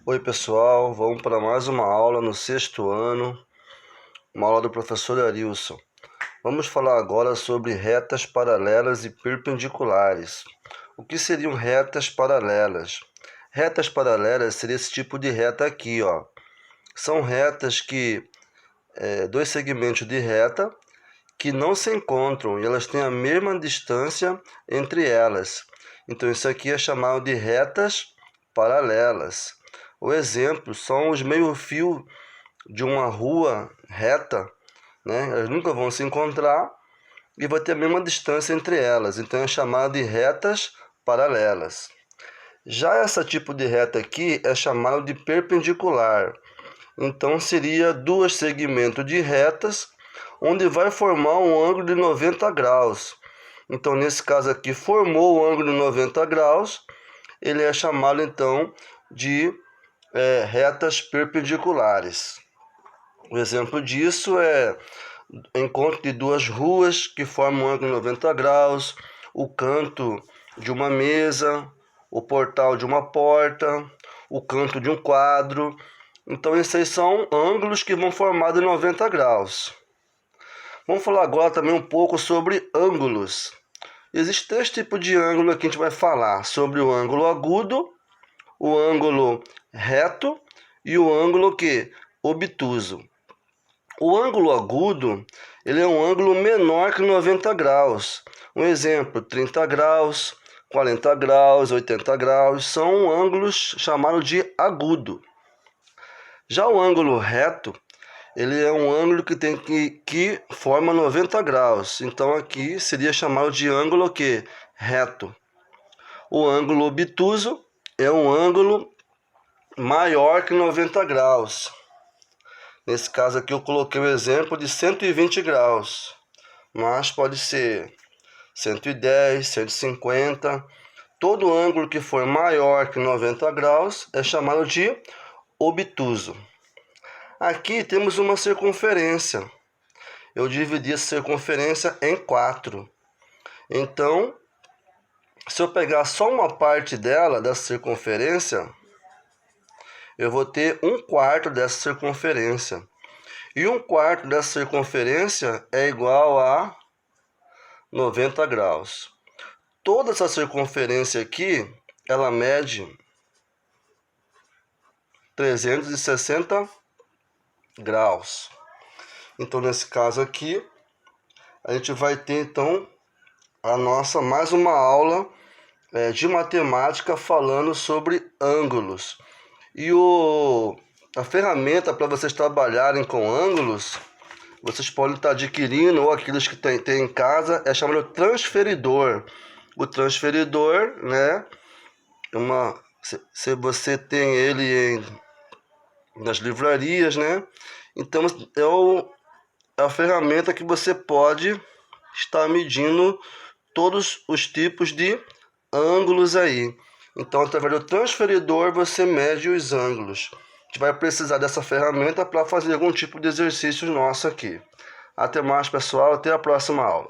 Oi pessoal, vamos para mais uma aula no sexto ano, uma aula do professor Arilson. Vamos falar agora sobre retas paralelas e perpendiculares. O que seriam retas paralelas? Retas paralelas seria esse tipo de reta aqui, ó. São retas que, dois segmentos de reta que não se encontram e elas têm a mesma distância entre elas. Então isso aqui é chamado de retas paralelas. O exemplo são os meio-fio de uma rua reta, né? Elas nunca vão se encontrar e vai ter a mesma distância entre elas. Então é chamado de retas paralelas. Já esse tipo de reta aqui é chamado de perpendicular. Então seria dois segmentos de retas onde vai formar um ângulo de 90 graus. Então nesse caso aqui formou o ângulo de 90 graus, ele é chamado então de retas perpendiculares. O exemplo disso é encontro de duas ruas que formam um ângulo de 90 graus, o canto de uma mesa, o portal de uma porta, o canto de um quadro. Então esses aí são ângulos que vão formar de 90 graus. Vamos falar agora também um pouco sobre ângulos. Existem três tipos de ângulo que a gente vai falar, sobre o ângulo agudo, o ângulo reto e o ângulo obtuso. O ângulo agudo, ele é um ângulo menor que 90 graus. Um exemplo, 30 graus, 40 graus, 80 graus, são ângulos chamados de agudo. Já o ângulo reto, ele é um ângulo que forma 90 graus. Então aqui seria chamado de ângulo reto. O ângulo obtuso é um ângulo maior que 90 graus. Nesse caso aqui eu coloquei o exemplo de 120 graus, mas pode ser 110, 150. Todo ângulo que for maior que 90 graus é chamado de obtuso. Aqui temos uma circunferência. Eu dividi essa circunferência em 4. Então, se eu pegar só uma parte dela, dessa circunferência, eu vou ter 1/4 dessa circunferência. E 1/4 dessa circunferência é igual a 90 graus. Toda essa circunferência aqui, ela mede 360 graus. Então, nesse caso aqui, a gente vai ter, então, a nossa mais uma aula de matemática falando sobre ângulos. E a ferramenta para vocês trabalharem com ângulos, vocês podem estar adquirindo, ou aqueles que tem em casa, é chamado transferidor. O transferidor, né, se você tem ele nas livrarias, né, então é a ferramenta que você pode estar medindo todos os tipos de ângulos aí. Então, através do transferidor, você mede os ângulos. A gente vai precisar dessa ferramenta para fazer algum tipo de exercício nosso aqui. Até mais, pessoal. Até a próxima aula.